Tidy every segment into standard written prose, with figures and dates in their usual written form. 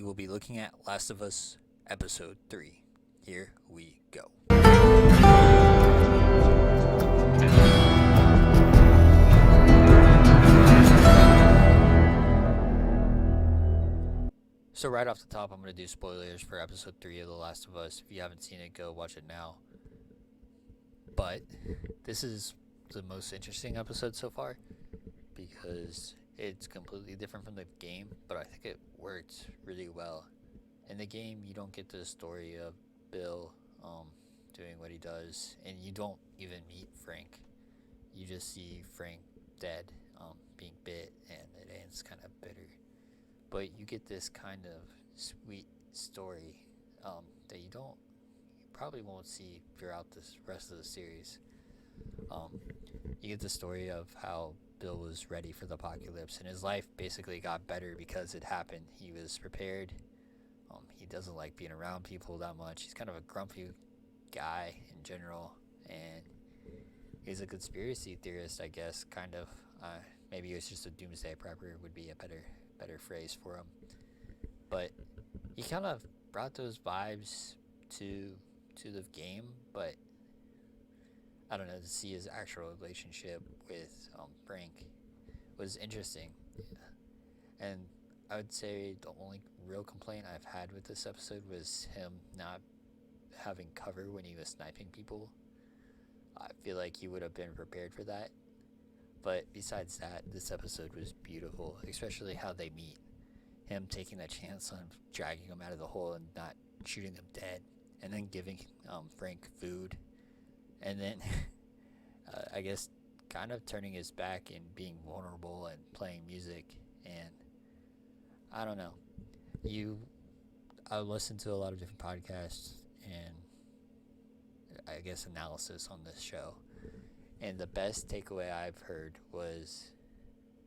we will be looking at Last of Us Episode 3. Here we go. So right off the top, I'm going to do spoilers for Episode 3 of The Last of Us. If you haven't seen it, go watch it now. But this is the most interesting episode so far because it's completely different from the game, but I think it worked really well. In the game, you don't get the story of Bill doing what he does, and you don't even meet Frank. You just see Frank dead, being bit, and it ends kind of bitter. But you get this kind of sweet story that you probably won't see throughout the rest of the series. You get the story of how Bill was ready for the apocalypse, and his life basically got better because it happened. He was prepared. He doesn't like being around people that much. He's kind of a grumpy guy in general, and he's a conspiracy theorist, I guess, kind of. Maybe he was just a doomsday prepper would be a better phrase for him. But he kind of brought those vibes to the game, but I don't know, to see his actual relationship with Frank was interesting. And I would say the only real complaint I've had with this episode was him not having cover when he was sniping people. I feel like he would have been prepared for that. But besides that, this episode was beautiful, especially how they meet. Him taking that chance on dragging him out of the hole and not shooting him dead, and then giving Frank food, and then I guess kind of turning his back and being vulnerable and playing music. And I don't know. I listened to a lot of different podcasts and I guess analysis on this show. And the best takeaway I've heard was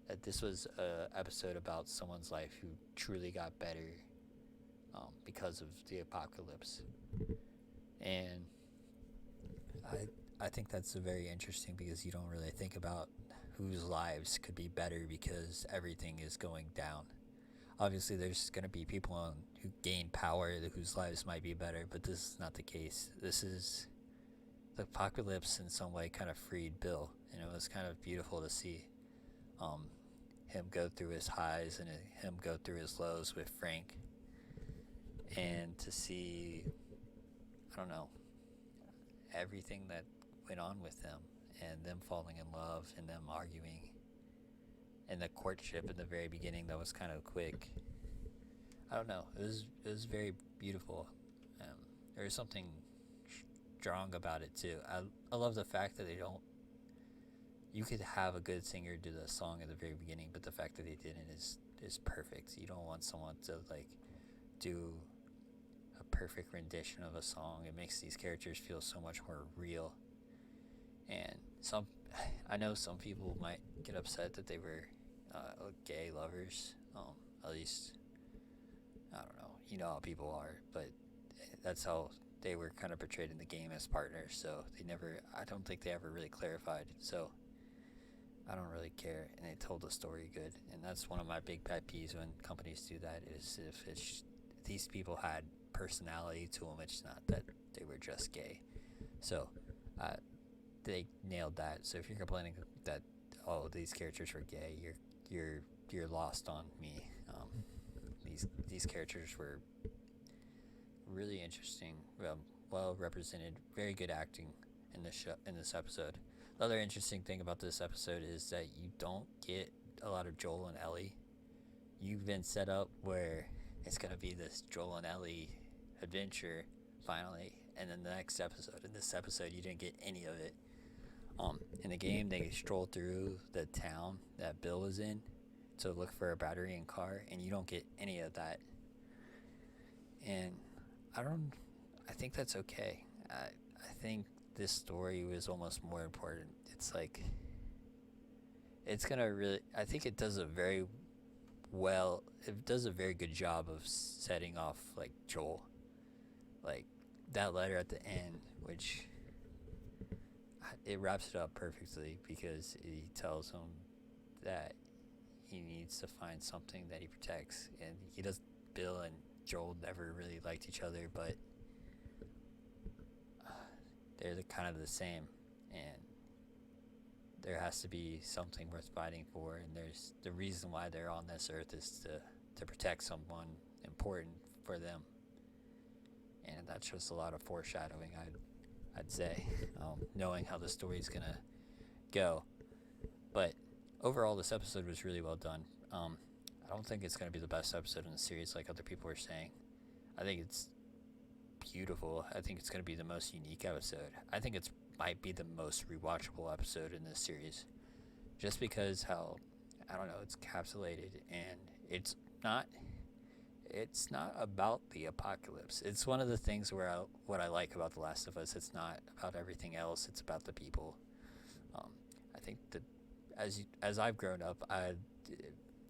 that this was an episode about someone's life who truly got better because of the apocalypse. And I think that's very interesting because you don't really think about whose lives could be better because everything is going down. Obviously, there's going to be people who gain power whose lives might be better, but this is not the case. The apocalypse in some way kind of freed Bill, and it was kind of beautiful to see him go through his highs and him go through his lows with Frank, and to see, I don't know, everything that went on with them, and them falling in love, and them arguing, and the courtship in the very beginning that was kind of quick. I don't know, it was very beautiful. There was something strong about it too. I love the fact that you could have a good singer do the song at the very beginning, but the fact that they didn't is perfect. You don't want someone to do a perfect rendition of a song. It makes these characters feel so much more real. And I know some people might get upset that they were gay lovers. At least, I don't know. You know how people are, but that's how they were kind of portrayed in the game as partners. So I don't think they ever really clarified. So I don't really care, and they told the story good. And that's one of my big pet peeves when companies do that, is if these people had personality to them, it's not that they were just gay. So they nailed that. So if you're complaining that these characters were gay, you're lost on me. These characters were really interesting, well represented, very good acting in this episode. The other interesting thing about this episode is that you don't get a lot of Joel and Ellie. You've been set up where it's gonna be this Joel and Ellie adventure finally, and then the next episode. In this episode, you didn't get any of it. In the game, they stroll through the town that Bill was in to look for a battery and car, and you don't get any of that. And I think that's okay. I think this story was almost more important. I think it does a very good job of setting off Joel. That letter at the end, which it wraps it up perfectly because he tells him that he needs to find something that he protects, and Bill and Joel never really liked each other, but they're kind of the same, and there has to be something worth fighting for, and there's the reason why they're on this earth is to protect someone important for them, and that's just a lot of foreshadowing, I'd say, knowing how the story's gonna go. But overall, this episode was really well done. I don't think it's gonna be the best episode in the series, like other people were saying. I think it's beautiful. I think it's gonna be the most unique episode. I think it's might be the most rewatchable episode in this series, just because how, I don't know, it's capsulated, and it's not about the apocalypse. It's one of the things where what I like about The Last of Us. It's not about everything else. It's about the people. I think that as I've grown up,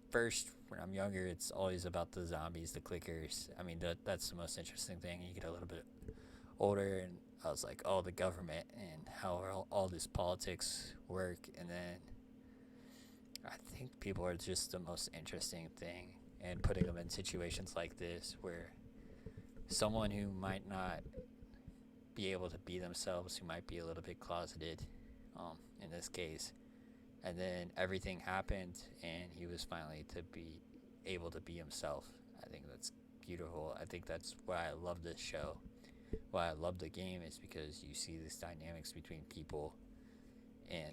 first when I'm younger, it's always about the zombies, the clickers. I mean, that's the most interesting thing. You get a little bit older, and I was like, oh, the government and how all this politics work. And then I think people are just the most interesting thing, and putting them in situations like this where someone who might not be able to be themselves, who might be a little bit closeted, in this case, and then everything happened and he was finally to be able to be himself. I think that's beautiful. I think that's why I love this show, why I love the game, is because you see these dynamics between people, and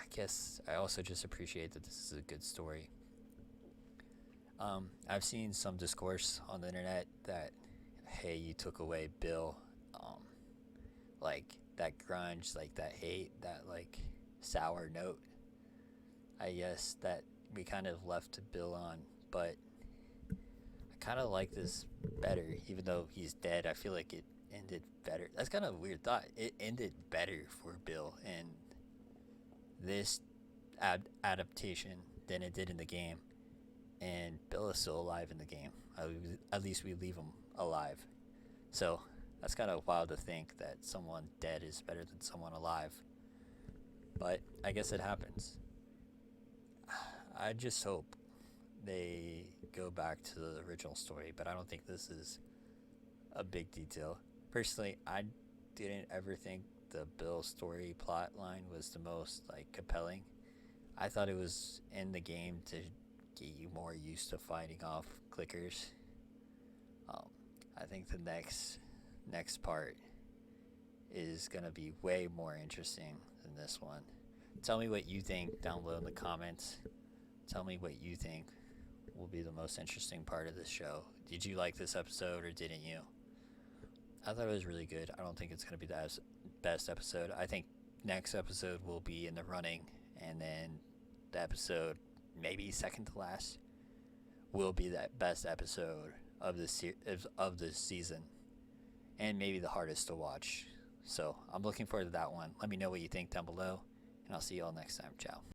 I guess I also just appreciate that this is a good story. I've seen some discourse on the internet that, hey, you took away Bill, like that grunge, like that hate, that like sour note, I guess, that we kind of left Bill on. But I kind of like this better, even though he's dead. I feel like it ended better. That's kind of a weird thought. It ended better for Bill in this adaptation than it did in the game. And Bill is still alive in the game. At least we leave him alive. So that's kind of wild to think that someone dead is better than someone alive. But I guess it happens. I just hope they go back to the original story, but I don't think this is a big detail. Personally, I didn't ever think the Bill story plot line was the most like compelling. I thought it was in the game to get you more used to fighting off clickers. I think the next part is gonna be way more interesting than this one. Tell me what you think down below in the comments. Tell me what you think will be the most interesting part of this show. Did you like this episode or didn't you? I thought it was really good. I don't think it's gonna be the best episode. I think next episode will be in the running, and then the episode, maybe second to last, will be that best episode of this season, and maybe the hardest to watch. So I'm looking forward to that one. Let me know what you think down below, and I'll see you all next time. Ciao.